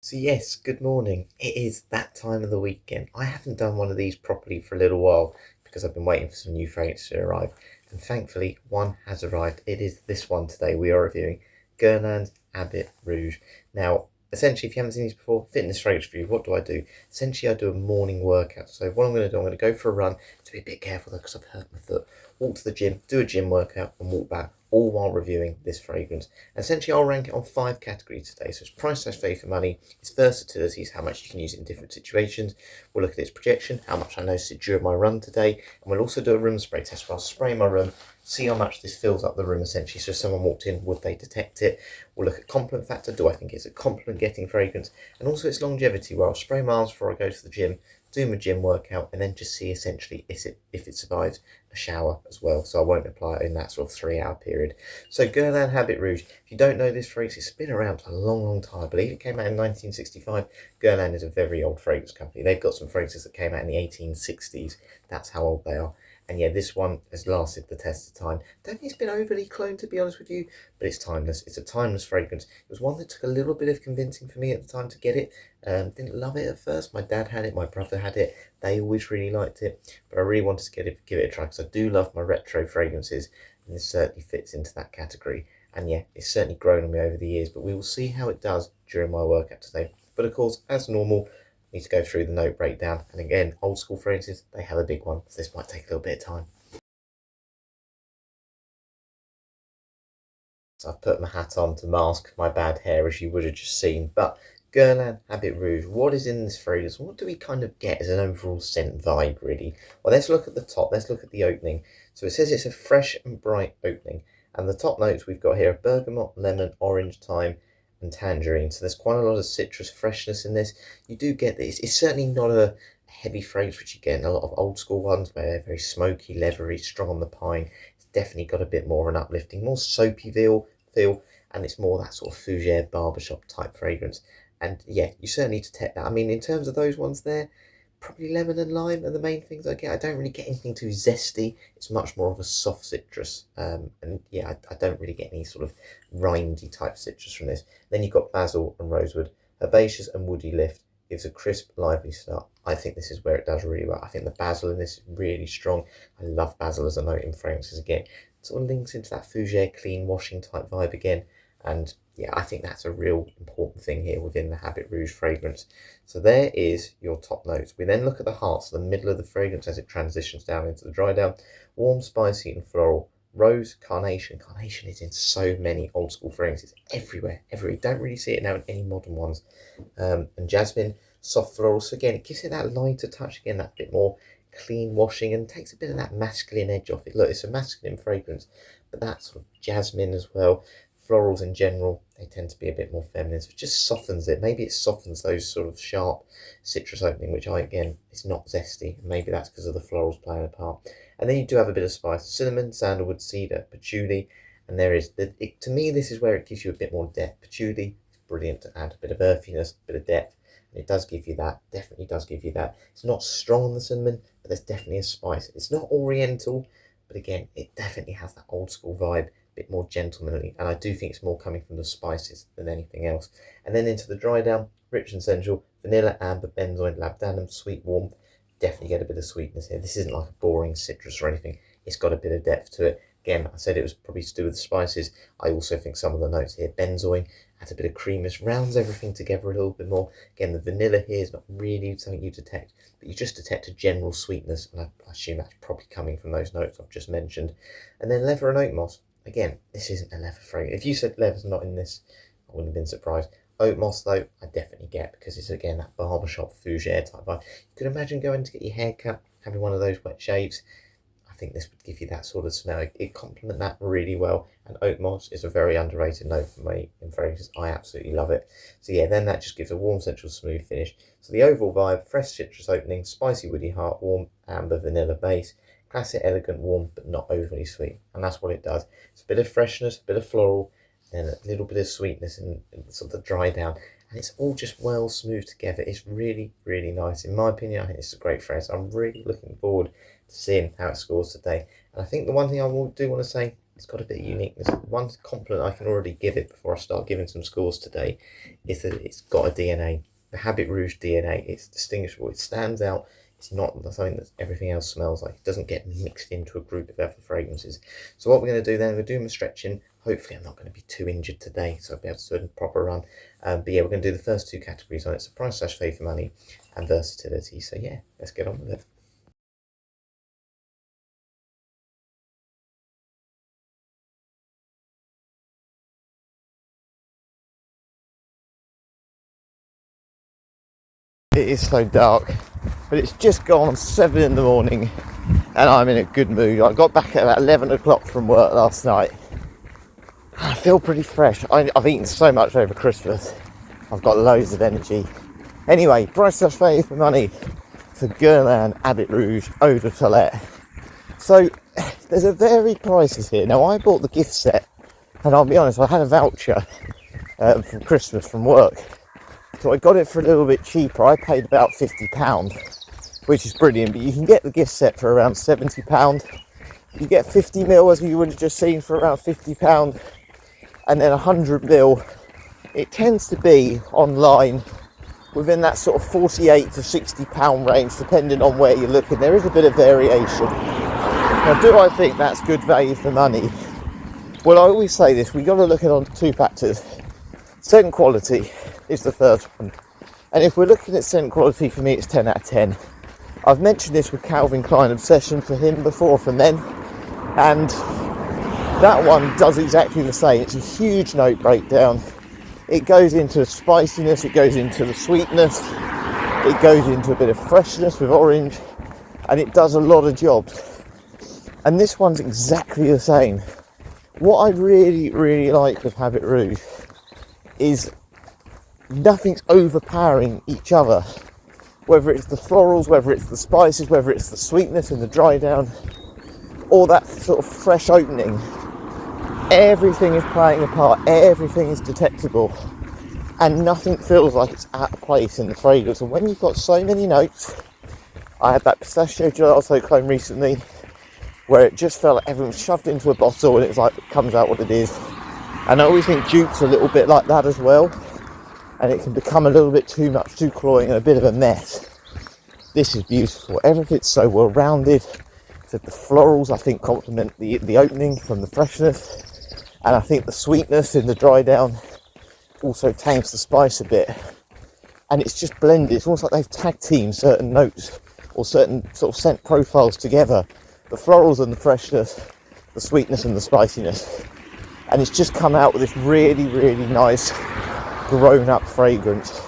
So yes, good morning. It is that time of the weekend. I haven't done one of these properly for a little while because I've been waiting for some new fragrances to arrive. And thankfully, one has arrived. It is this one today. We are reviewing Guerlain's Habit Rouge. Now, essentially, if you haven't seen these before, fitness fragrance review, what do I do? Essentially, I do a morning workout. So what I'm going to do, I'm going to go for a run. To be a bit careful though, because I've hurt my foot. Walk to the gym, do a gym workout, and walk back, all while reviewing this fragrance. And essentially, I'll rank it on 5 categories today. So it's price/value for money, its versatility is how much you can use it in different situations. We'll look at its projection, how much I noticed it during my run today, and we'll also do a room spray test where I'll spray my room, see how much this fills up the room essentially. So if someone walked in, would they detect it? We'll look at compliment factor. Do I think it's a compliment getting fragrance? And also its longevity, where I'll spray my arms before I go to the gym, do my gym workout, and then just see essentially if it survives a shower as well. So I won't apply it in that sort of 3 hour period. So Guerlain Habit Rouge, if you don't know this fragrance, it's been around for a long time. I believe it came out in 1965. Guerlain is a very old fragrance company. They've got some fragrances that came out in the 1860s. That's how old they are. And yeah, this one has lasted the test of time. Don't think it's been overly cloned, to be honest with you, but it's timeless. It's a timeless fragrance. It was one that took a little bit of convincing for me at the time to get it. Didn't love it at first. My dad had it, my brother had it. They always really liked it, but I really wanted to give it a try because I do love my retro fragrances, and this certainly fits into that category. And yeah, it's certainly grown on me over the years, but we will see how it does during my workout today. But of course, as normal, need to go through the note breakdown. And again, old school fragrances, they have a big one, so this might take a little bit of time. So I've put my hat on to mask my bad hair, as you would have just seen. But Guerlain Habit Rouge, what is in this fragrance? What do we kind of get as an overall scent vibe, really? Well, let's look at the top. Let's look at the opening. So it says it's a fresh and bright opening. And the top notes we've got here are bergamot, lemon, orange, thyme, and tangerine. So there's quite a lot of citrus freshness in this. You do get this. It's certainly not a heavy fragrance, which you get in a lot of old school ones where they're very smoky, leathery, strong on the pine. It's definitely got a bit more of an uplifting, more soapy feel, and it's more that sort of fougere barbershop type fragrance. And yeah, you certainly detect that. I mean, in terms of those ones there, probably lemon and lime are the main things I get. I don't really get anything too zesty. It's much more of a soft citrus. And yeah, I don't really get any sort of rindy type citrus from this. Then you've got basil and rosewood. Herbaceous and woody lift gives a crisp, lively start. I think this is where it does really well. I think the basil in this is really strong. I love basil as a note in fragrances again. It sort of links into that fougere clean washing type vibe again. And yeah, I think that's a real important thing here within the Habit Rouge fragrance. So there is your top notes. We then look at the heart, so the middle of the fragrance as it transitions down into the dry down. Warm, spicy, and floral. Rose, carnation. Carnation is in so many old school fragrances, everywhere. You don't really see it now in any modern ones. And jasmine, soft floral. So again, it gives it that lighter touch. Again, that bit more clean washing and takes a bit of that masculine edge off it. Look, it's a masculine fragrance, but that sort of jasmine as well. Florals in general, they tend to be a bit more feminine, so it just softens it. Maybe it softens those sort of sharp citrus opening, which again, it's not zesty. Maybe that's because of the florals playing a part. And then you do have a bit of spice: cinnamon, sandalwood, cedar, patchouli, and there is to me, this is where it gives you a bit more depth. Patchouli is brilliant to add a bit of earthiness, a bit of depth. And it does give you that. Definitely does give you that. It's not strong on the cinnamon, but there's definitely a spice. It's not oriental, but again, it definitely has that old school vibe, bit more gentlemanly, and I do think it's more coming from the spices than anything else. And then into the dry down, rich and sensual, vanilla, amber, benzoin, labdanum, sweet warmth. Definitely get a bit of sweetness here. This isn't like a boring citrus or anything. It's got a bit of depth to it. Again, I said it was probably to do with the spices. I also think some of the notes here, benzoin, adds a bit of creaminess, rounds everything together a little bit more. Again, the vanilla here is not really something you detect, but you just detect a general sweetness, and I assume that's probably coming from those notes I've just mentioned. And then leather and oak moss. Again, this isn't a leather fragrance. If you said leather's not in this, I wouldn't have been surprised. Oat moss, though, I definitely get because it's again that barbershop fougere type vibe. You could imagine going to get your hair cut, having one of those wet shaves. I think this would give you that sort of smell. It complement that really well. And oat moss is a very underrated note for me in fragrances. I absolutely love it. So yeah, then that just gives a warm, sensual, smooth finish. So the overall vibe: fresh citrus opening, spicy, woody heart, warm, amber, vanilla base. Classic, elegant, warm, but not overly sweet. And that's what it does. It's a bit of freshness, a bit of floral, and a little bit of sweetness and sort of the dry down. And it's all just well smoothed together. It's really, really nice. In my opinion, I think it's a great fragrance. I'm really looking forward to seeing how it scores today. And I think the one thing I do want to say, It's got a bit of uniqueness. One compliment I can already give it before I start giving some scores today is that it's got a DNA. The Habit Rouge DNA, it's distinguishable. It stands out. It's not something that everything else smells like. It doesn't get mixed into a group of other fragrances. So what we're going to do then, we're doing the stretching. Hopefully I'm not going to be too injured today, so I'll be able to do a proper run. But yeah, we're going to do the first two categories on it. So price / fave for money and versatility. So yeah, let's get on with it. It is so dark, but it's just gone 7 in the morning and I'm in a good mood. I got back at about 11 o'clock from work last night. I feel pretty fresh. I've eaten so much over Christmas. I've got loads of energy. Anyway, price / fave for money for Guerlain Habit Rouge Eau de Toilette. So there's a varied prices here. Now I bought the gift set, and I'll be honest, I had a voucher from Christmas from work. So I got it for a little bit cheaper. I paid about £50, which is brilliant, but you can get the gift set for around £70. You get 50ml, as you would have just seen, for around £50, and then 100ml. It tends to be online within that sort of £48 to £60 range, depending on where you're looking. There is a bit of variation. Now, do I think that's good value for money? Well, I always say this, we've got to look at it on two factors. Scent quality is the first one, and if we're looking at scent quality, for me it's 10 out of 10. I've mentioned this with Calvin Klein Obsession for him before, for men, and that one does exactly the same. It's a huge note breakdown. It goes into the spiciness, it goes into the sweetness, it goes into a bit of freshness with orange, and it does a lot of jobs. And this one's exactly the same. What I really like with Habit Rouge is nothing's overpowering each other. Whether it's the florals, whether it's the spices, whether it's the sweetness and the dry down, or that sort of fresh opening, everything is playing a part, everything is detectable, and nothing feels like it's out of place in the fragrance. And when you've got so many notes, I had that pistachio gelato clone recently where it just felt like everything was shoved into a bottle and it's like, it comes out what it is. And I always think dupe's a little bit like that as well, and it can become a little bit too much, too cloying, and a bit of a mess. This is beautiful. Everything's so well rounded. So the florals, I think, complement the opening from the freshness, and I think the sweetness in the dry down also tames the spice a bit. And it's just blended. It's almost like they've tag teamed certain notes or certain sort of scent profiles together. The florals and the freshness, the sweetness and the spiciness. And it's just come out with this really nice grown up fragrance.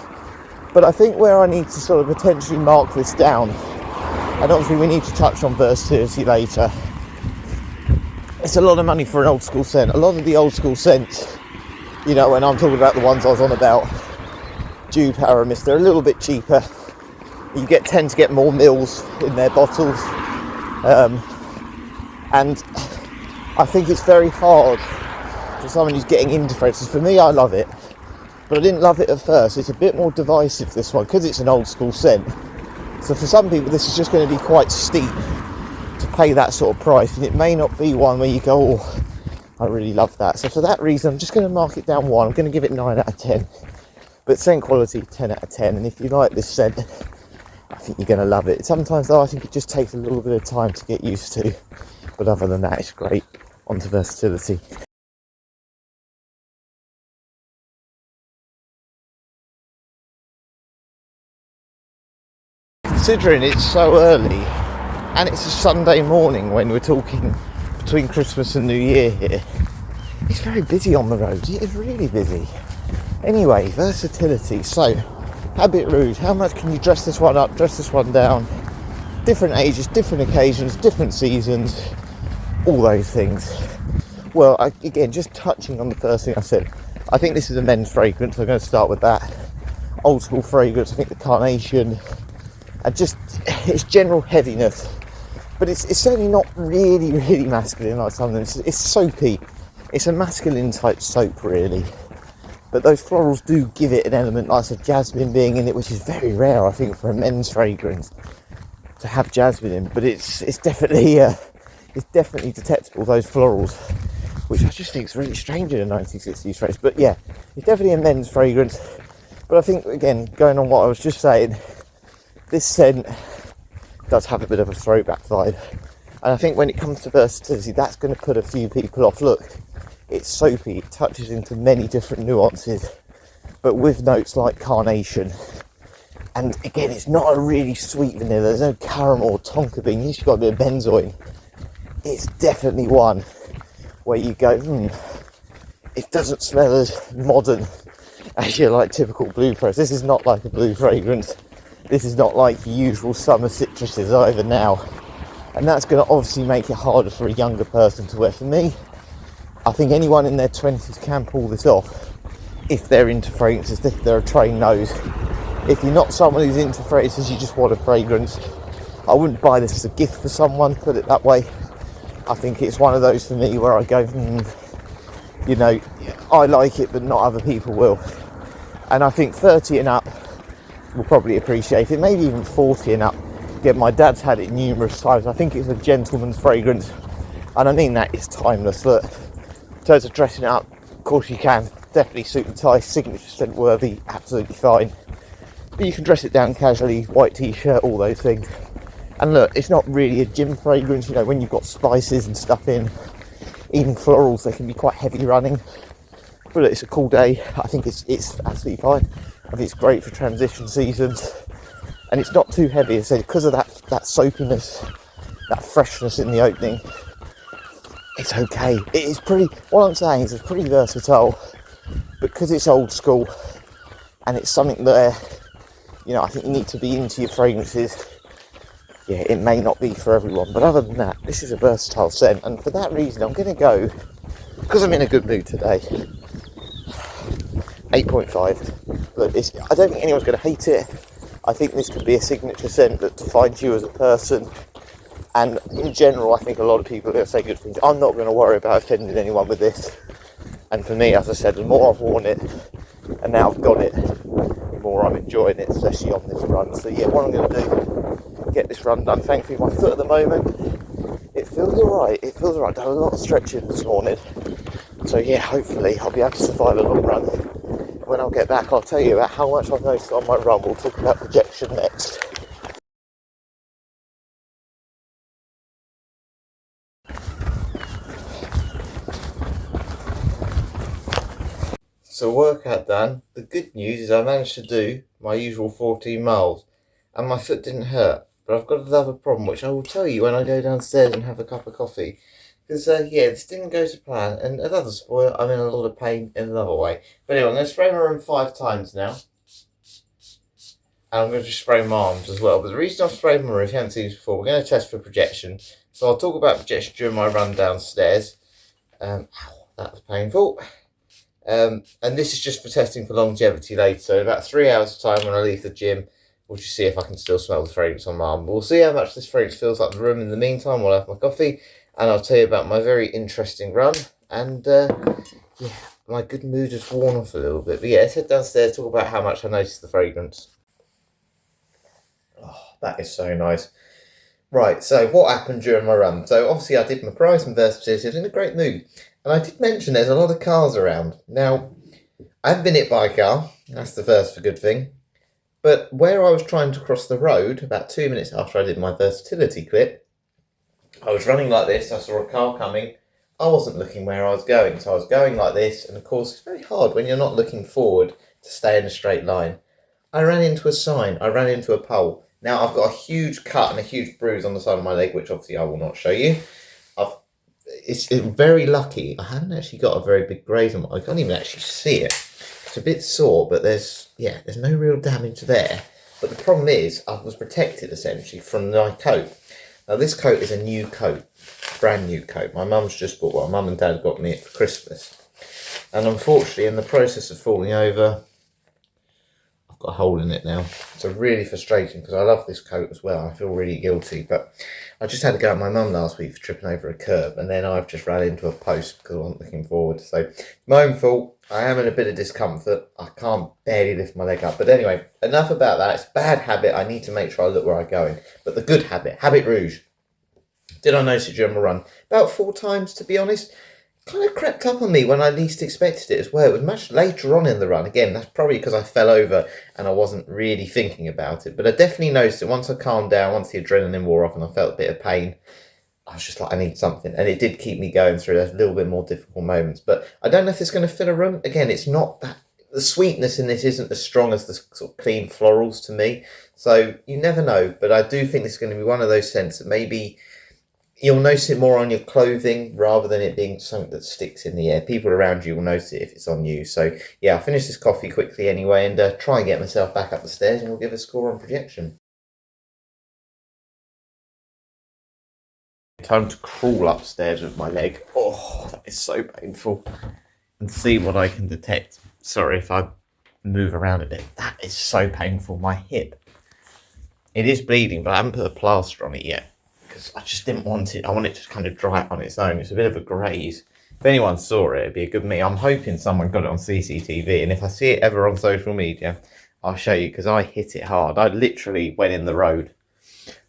But I think where I need to sort of potentially mark this down, and obviously we need to touch on versatility later, it's a lot of money for an old school scent. A lot of the old school scents, you know, when I'm talking about the ones I was on about, Dupe, Aramis, they're a little bit cheaper. You tend to get more mils in their bottles, and I think it's very hard for someone who's getting into fragrances. For me, I love it, but I didn't love it at first. It's a bit more divisive, this one, because it's an old school scent. So for some people, this is just going to be quite steep to pay that sort of price, and it may not be one where you go, oh, I really love that. So for that reason, I'm just going to mark it down 1. I'm going to give it 9 out of 10. But scent quality, 10 out of 10. And if you like this scent, I think you're going to love it. Sometimes though, I think it just takes a little bit of time to get used to. But other than that, it's great. On to versatility. Considering it's so early, and it's a Sunday morning when we're talking between Christmas and New Year here, it's very busy on the roads. It is really busy. Anyway, versatility. So, Habit Rouge, how much can you dress this one up, dress this one down? Different ages, different occasions, different seasons, all those things. Well, again, just touching on the first thing I said, I think this is a men's fragrance. I'm going to start with that. Old school fragrance, I think the carnation, and just its general heaviness. But it's certainly not really masculine like something. It's soapy. It's a masculine type soap, really. But those florals do give it an element, like I said, jasmine being in it, which is very rare, I think, for a men's fragrance to have jasmine in. But it's definitely detectable, those florals. which I just think is really strange in a 1960s fragrance. But yeah, it's definitely a men's fragrance. But I think, again, going on what I was just saying, this scent does have a bit of a throwback vibe. And I think when it comes to versatility, that's going to put a few people off. Look, it's soapy, it touches into many different nuances, but with notes like carnation. And again, it's not a really sweet vanilla, there's no caramel or tonka bean, you've got a bit of benzoin. It's definitely one where you go, it doesn't smell as modern as your like typical blue fragrance. This is not like a blue fragrance. This is not like the usual summer citruses either now. And that's going to obviously make it harder for a younger person to wear. For me, I think anyone in their 20s can pull this off if they're into fragrances, if they're a trained nose. If you're not someone who's into fragrances, you just want a fragrance, I wouldn't buy this as a gift for someone, put it that way. I think it's one of those for me where I go, you know, I like it, but not other people will. And I think 30 and up will probably appreciate it, maybe even 40 and up. Again, my dad's had it numerous times. I think it's a gentleman's fragrance, and I mean that it's timeless. Look, in terms of dressing it up, of course you can. Definitely suit and tie, signature scent worthy, absolutely fine. But you can dress it down casually, white t-shirt, all those things. And look, it's not really a gym fragrance, you know, when you've got spices and stuff in, even florals, they can be quite heavy running. But look, it's a cool day. I think it's absolutely fine. I think it's great for transition seasons. And it's not too heavy, as I said, because of that soapiness, that freshness in the opening. It's okay. It is pretty, what I'm saying is it's pretty versatile, because it's old school and it's something that, you know, I think you need to be into your fragrances. Yeah, it may not be for everyone, but other than that, this is a versatile scent, and for that reason I'm going to go, because I'm in a good mood today, 8.5. Look, I don't think anyone's going to hate it. I think this could be a signature scent that defines you as a person, and in general I think a lot of people are going to say good things. I'm not going to worry about offending anyone with this, and for me, as I said, the more I've worn it and now I've got it, the more I'm enjoying it, especially on this run. So yeah, what I'm going to do, get this run done. Thankfully my foot at the moment, it feels alright, I've done a lot of stretching this morning, so yeah, hopefully I'll be able to survive a long run. When I'll get back, I'll tell you about how much I've noticed on my run. We'll talk about projection next. So workout done. The good news is I managed to do my usual 14 miles and my foot didn't hurt. But I've got another problem, which I will tell you when I go downstairs and have a cup of coffee. Because, yeah, this didn't go to plan, and another spoiler, I'm in a lot of pain in another way. But anyway, I'm going to spray my room 5 times now. And I'm going to just spray my arms as well. But the reason I've sprayed my room, if you haven't seen this before, we're going to test for projection. So I'll talk about projection during my run downstairs. Ow, that was painful. And this is just for testing for longevity later. So about 3 hours time when I leave the gym, we'll just see if I can still smell the fragrance on my arm. We'll see how much this fragrance feels like in the room in the meantime while I have my coffee. And I'll tell you about my very interesting run. And yeah, my good mood has worn off a little bit. But yeah, let's head downstairs, talk about how much I noticed the fragrance. Oh, that is so nice. Right, so what happened during my run? So obviously I did my price and versatility. I was in a great mood. And I did mention there's a lot of cars around. Now, I haven't been hit by a car. That's the first good thing. But where I was trying to cross the road, about 2 minutes after I did my versatility clip, I was running like this. I saw a car coming. I wasn't looking where I was going. So I was going like this. And of course, it's very hard when you're not looking forward to stay in a straight line. I ran into a sign. I ran into a pole. Now, I've got a huge cut and a huge bruise on the side of my leg, which obviously I will not show you. It's very lucky. I haven't actually got a very big graze on I can't even actually see it. It's a bit sore, but there's no real damage there. But the problem is, I was protected essentially from my coat. Now, this coat is a new coat, brand new coat. My mum's just bought one. Mum and Dad got me it for Christmas. And unfortunately, in the process of falling over, I've got a hole in it now. It's really frustrating because I love this coat as well. I feel really guilty, but I just had to go at my mum last week for tripping over a curb, and then I've just ran into a post because I wasn't looking forward. So, my own fault. I am in a bit of discomfort. I can't barely lift my leg up. But anyway, enough about that. It's a bad habit. I need to make sure I look where I'm going. But the good habit, habit rouge. Did I notice it during my run? About 4 times, to be honest. kind of crept up on me when I least expected it as well. It was much later on in the run. Again, that's probably because I fell over and I wasn't really thinking about it. But I definitely noticed it once I calmed down, once the adrenaline wore off and I felt a bit of pain. I was just like, I need something. And it did keep me going through those little bit more difficult moments. But I don't know if it's going to fill a room. Again, it's not that. The sweetness in this isn't as strong as the sort of clean florals to me. So you never know. But I do think this is going to be one of those scents that maybe you'll notice it more on your clothing rather than it being something that sticks in the air. People around you will notice it if it's on you. So yeah, I'll finish this coffee quickly anyway and try and get myself back up the stairs and we'll give a score on projection. Time to crawl upstairs with my leg. Oh, that is so painful. And see what I can detect. Sorry if I move around a bit. That is so painful. My hip. It is bleeding, but I haven't put a plaster on it yet. Because I just didn't want it. I want it to kind of dry up on its own. It's a bit of a graze. If anyone saw it, it'd be a good me. I'm hoping someone got it on CCTV. And if I see it ever on social media, I'll show you. Because I hit it hard. I literally went in the road.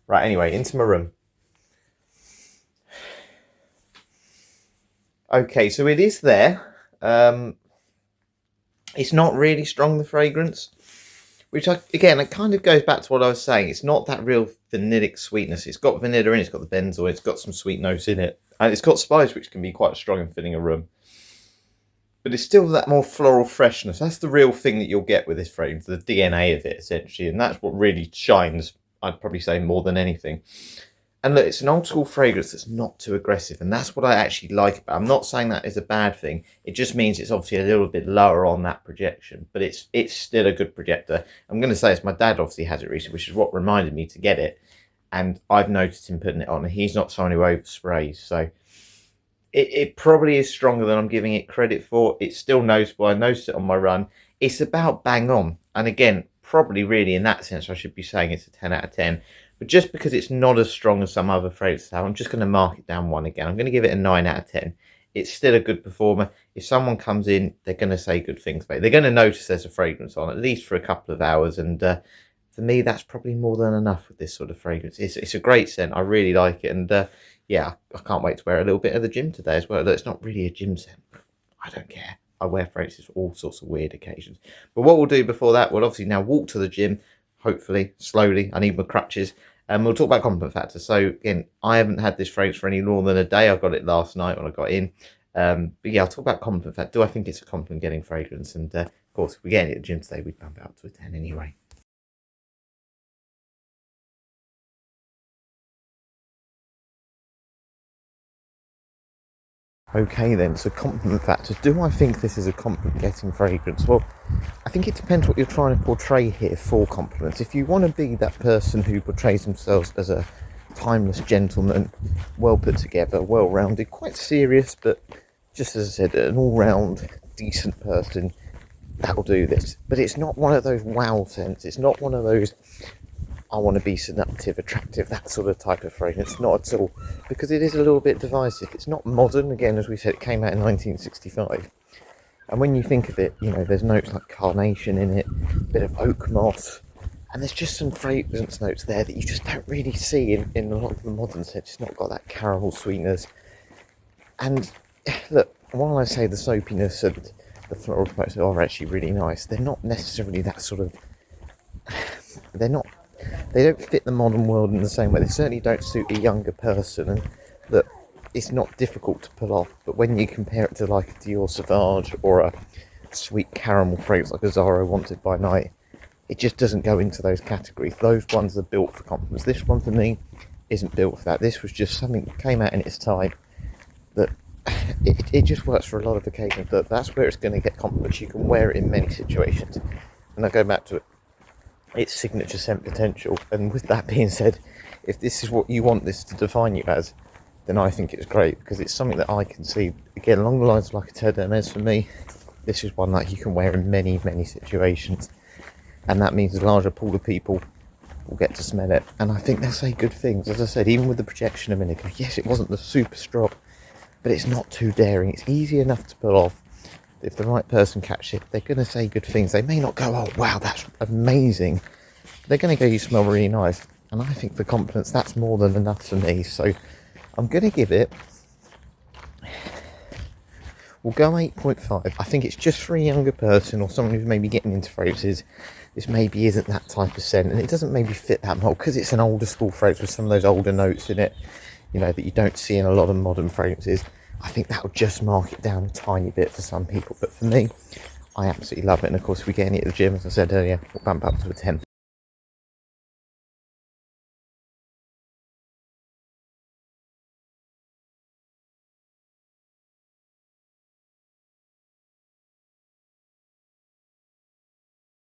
Right, anyway, into my room. Okay, so it is there. It's not really strong, the fragrance. Which, again, it kind of goes back to what I was saying. It's not that real vanillic sweetness. It's got vanilla in it, it's got the benzoin, it's got some sweet notes in it. And it's got spice, which can be quite strong in filling a room. But it's still that more floral freshness. That's the real thing that you'll get with this fragrance, the DNA of it, essentially. And that's what really shines, I'd probably say, more than anything. And look, it's an old school fragrance that's not too aggressive. And that's what I actually like about it. I'm not saying that is a bad thing. It just means it's obviously a little bit lower on that projection. But it's still a good projector. I'm going to say it's my dad obviously has it recently, which is what reminded me to get it. And I've noticed him putting it on. And he's not someone who oversprays. So it probably is stronger than I'm giving it credit for. It's still noticeable. I noticed it on my run. It's about bang on. And again, probably really in that sense, I should be saying it's a 10 out of 10. But just because it's not as strong as some other fragrances have, I'm just going to mark it down one again. I'm going to give it a 9 out of 10. It's still a good performer. If someone comes in, they're going to say good things about it. They're going to notice there's a fragrance on, at least for a couple of hours. And for me, that's probably more than enough with this sort of fragrance. It's a great scent. I really like it. And yeah, I can't wait to wear it a little bit at the gym today as well. It's not really a gym scent. I don't care. I wear fragrances for all sorts of weird occasions. But what we'll do before that, we'll obviously now walk to the gym, hopefully, slowly. I need my crutches. And we'll talk about compliment factor. So again, I haven't had this fragrance for any more than a day. I got it last night when I got in. But yeah, I'll talk about compliment factor. Do I think it's a compliment getting fragrance? And of course, if we get it at the gym today, we'd bump it up to a 10 anyway. Okay then, so compliment factor. Do I think this is a compliment getting fragrance? Well, I think it depends what you're trying to portray here for compliments. If you want to be that person who portrays themselves as a timeless gentleman, well put together, well-rounded, quite serious, but just as I said, an all-round decent person, that'll do this. But it's not one of those wow scents. It's not one of those I want to be seductive, attractive, that sort of type of fragrance. Not at all, because it is a little bit divisive. It's not modern. Again, as we said, it came out in 1965. And when you think of it, you know, there's notes like carnation in it, a bit of oak moss, and there's just some fragrance notes there that you just don't really see in a lot of the modern scents. It's not got that caramel sweetness. And look, while I say the soapiness and the floral notes are actually really nice, they're not necessarily that sort of... They don't fit the modern world in the same way. They certainly don't suit a younger person. And look, it's not difficult to pull off. But when you compare it to like a Dior Sauvage or a sweet caramel fragrance like a Zara Wanted by Night, it just doesn't go into those categories. Those ones are built for compliments. This one for me isn't built for that. This was just something that came out in its time that it just works for a lot of occasions. That's where it's going to get compliments. You can wear it in many situations. And I go back to it. Its signature scent potential. And with that being said, if this is what you want this to define you as, then I think it's great, because it's something that I can see, again, along the lines of like a Terre d'Hermès for me. This is one that you can wear in many, many situations, and that means a larger pool of people will get to smell it, and I think they'll say good things. As I said, even with the projection a minute ago, yes, it wasn't the super strong, but it's not too daring. It's easy enough to pull off. If the right person catches it, they're going to say good things. They may not go, oh wow, that's amazing. They're going to go, you smell really nice. And I think for compliments, that's more than enough for me. So I'm going to give it We'll go 8.5. I think it's just for a younger person or someone who's maybe getting into fragrances. This maybe isn't that type of scent, and it doesn't maybe fit that mold because it's an older school fragrance with some of those older notes in it, you know, that you don't see in a lot of modern fragrances. I think that will just mark it down a tiny bit for some people, but for me, I absolutely love it. And of course, if we get any at the gym, as I said earlier, we'll bump up to a 10.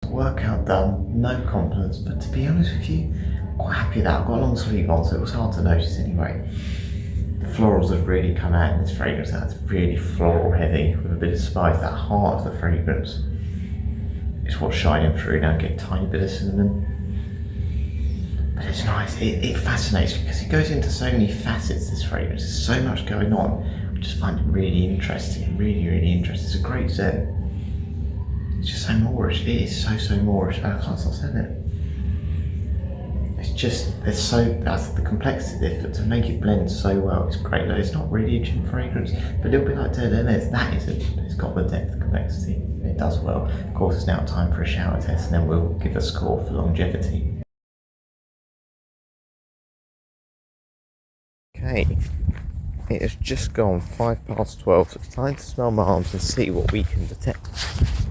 Workout done, no compliments, but to be honest with you, I'm quite happy that I've got a long sleeve on, so it was hard to notice anyway. The florals have really come out in this fragrance. That's really floral heavy with a bit of spice. That heart of the fragrance is what's shining through. Now get a tiny bit of cinnamon, but it's nice. It fascinates me because it goes into so many facets. This fragrance, there's so much going on. I just find it really interesting. Really interesting. It's a great scent. It's just so Moorish. It is so Moorish. I can't stop saying it. It's just, that's the complexity of it, to make it blend so well. It's great. It's not really a gym fragrance, but it'll be like Guerlain. That isn't, but it's got the depth and complexity. It does well. Of course, it's now time for a shower test, and then we'll give a score for longevity. Okay, it has just gone 12:05, so it's time to smell my arms and see what we can detect.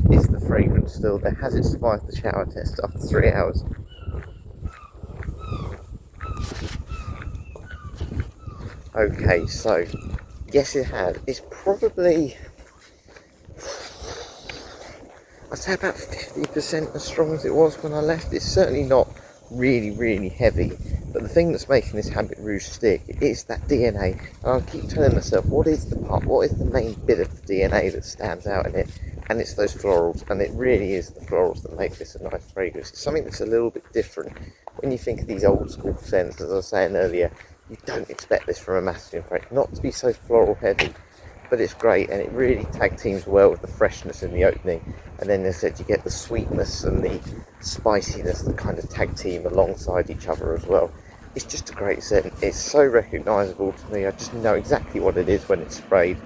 Is the fragrance still there? Has it survived the shower test after 3 hours? Okay, so yes, it has. It's probably, I'd say, about 50% as strong as it was when I left. It's certainly not really heavy, but the thing that's making this Habit Rouge stick is that DNA. And I keep telling myself, what is the main bit of the DNA that stands out in it? And it's those florals, and it really is the florals that make this a nice fragrance. It's something that's a little bit different. When you think of these old school scents, as I was saying earlier, you don't expect this from a masculine fragrance, not to be so floral heavy, but it's great, and it really tag teams well with the freshness in the opening. And then, as I said, you get the sweetness and the spiciness that kind of tag team alongside each other as well. It's just a great scent. It's so recognisable to me. I just know exactly what it is when it's sprayed.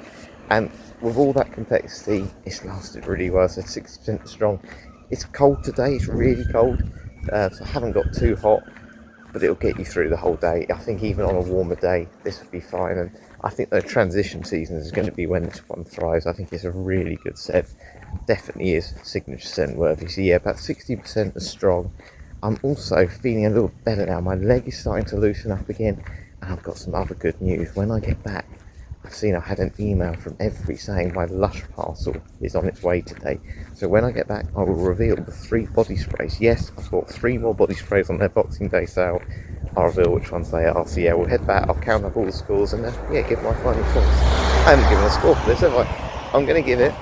And with all that complexity, it's lasted really well. So 60% strong. It's cold today. It's really cold. So I haven't got too hot, but it'll get you through the whole day. I think even on a warmer day, this would be fine. And I think the transition season is going to be when this one thrives. I think it's a really good scent. Definitely is signature scent worthy. So yeah, about 60% as strong. I'm also feeling a little better now. My leg is starting to loosen up again, and I've got some other good news. When I get back, I've seen I had an email from Every saying my Lush parcel is on its way today. So when I get back, I will reveal the 3 body sprays. Yes, I've bought 3 more body sprays on their Boxing Day sale. I'll reveal which ones they are. So yeah, we'll head back, I'll count up all the scores, and yeah, give my final thoughts. I haven't given a score for this, have I? I'm going to give it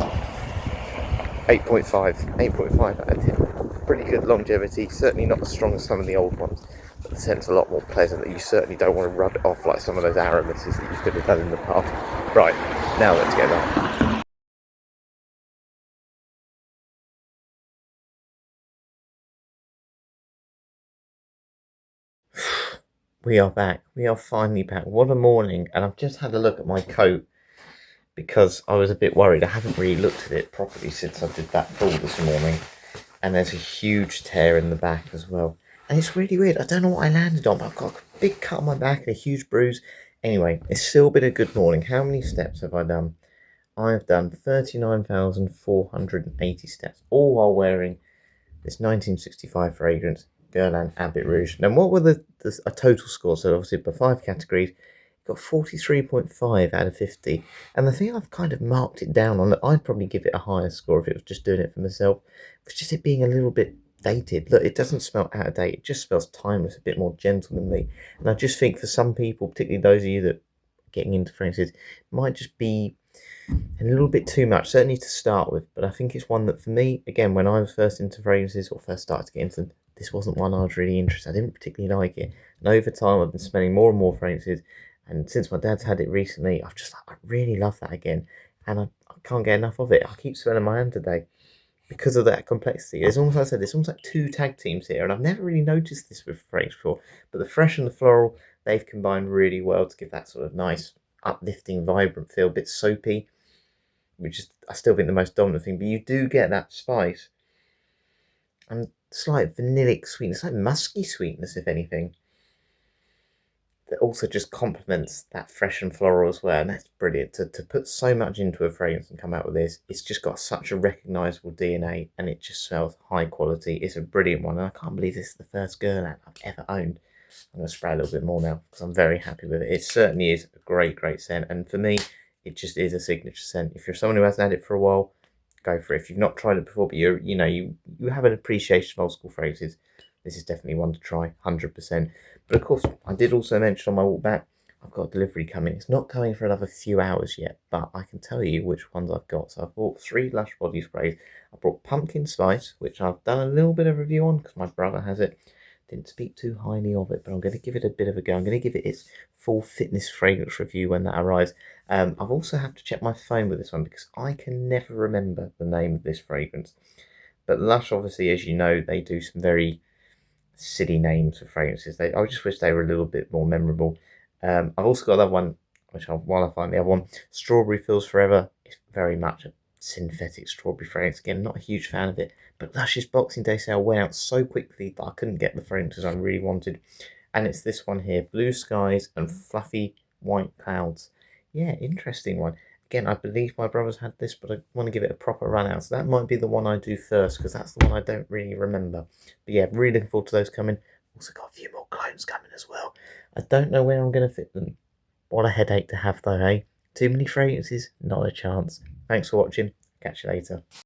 8.5. 8.5 out of 10. Pretty good longevity, certainly not as strong as some of the old ones, but the scent's a lot more pleasant, that you certainly don't want to rub it off like some of those aromatises that you could have done in the past. Right, now let's get on. We are back. We are finally back. What a morning. And I've just had a look at my coat because I was a bit worried. I haven't really looked at it properly since I did that pull this morning. And there's a huge tear in the back as well. And it's really weird. I don't know what I landed on, but I've got a big cut on my back and a huge bruise. Anyway, it's still been a good morning. How many steps have I done? I have done 39,480 steps, all while wearing this 1965 fragrance, Guerlain Habit Rouge. Now, what were a total score? So obviously, for 5 categories, got 43.5 out of 50. And the thing I've kind of marked it down on, I'd probably give it a higher score if it was just doing it for myself, was just it being a little bit dated. Look, it doesn't smell out of date. It just smells timeless, a bit more gentlemanly. And I just think for some people, particularly those of you that are getting into fragrances, it might just be a little bit too much, certainly to start with. But I think it's one that for me, again, when I was first into fragrances or first started to get into them, this wasn't one I was really interested in. I didn't particularly like it. And over time, I've been smelling more and more fragrances. And since my dad's had it recently, I've just, I really love that again. And I can't get enough of it. I keep smelling my hand today because of that complexity. There's almost, like I said, there's almost like 2 tag teams here. And I've never really noticed this with fragrance before. But the fresh and the floral, they've combined really well to give that sort of nice, uplifting, vibrant feel, a bit soapy. which is I still think the most dominant thing. But you do get that spice and slight vanillic sweetness, like musky sweetness, if anything. That also just complements that fresh and floral as well, and that's brilliant. To put so much into a fragrance and come out with this, it's just got such a recognisable DNA, and it just smells high quality. It's a brilliant one, and I can't believe this is the first Guerlain I've ever owned. I'm going to spray a little bit more now because I'm very happy with it. It certainly is a great scent, and for me, it just is a signature scent. If you're someone who hasn't had it for a while, go for it. If you've not tried it before, but you have an appreciation of old school fragrances, this is definitely one to try, 100%. But of course, I did also mention on my walk back, I've got a delivery coming. It's not coming for another few hours yet, but I can tell you which ones I've got. So I've bought 3 Lush body sprays. I brought Pumpkin Spice, which I've done a little bit of review on because my brother has it. Didn't speak too highly of it, but I'm going to give it a bit of a go. I'm going to give it its full fitness fragrance review when that arrives. I've also have to check my phone with this one because I can never remember the name of this fragrance. But Lush, obviously, as you know, they do some very silly names for fragrances. I just wish they were a little bit more memorable. I've also got that one, while I find the other one, Strawberry Feels Forever. It's very much a synthetic strawberry fragrance. Again, not a huge fan of it. But Lush's Boxing Day sale went out so quickly that I couldn't get the fragrances I really wanted. And it's this one here, Blue Skies and Fluffy White Clouds. Yeah, interesting one. Again, I believe my brother's had this, but I want to give it a proper run out. So that might be the one I do first, because that's the one I don't really remember. But yeah, really looking forward to those coming. Also got a few more clones coming as well. I don't know where I'm going to fit them. What a headache to have though, hey? Too many fragrances? Not a chance. Thanks for watching. Catch you later.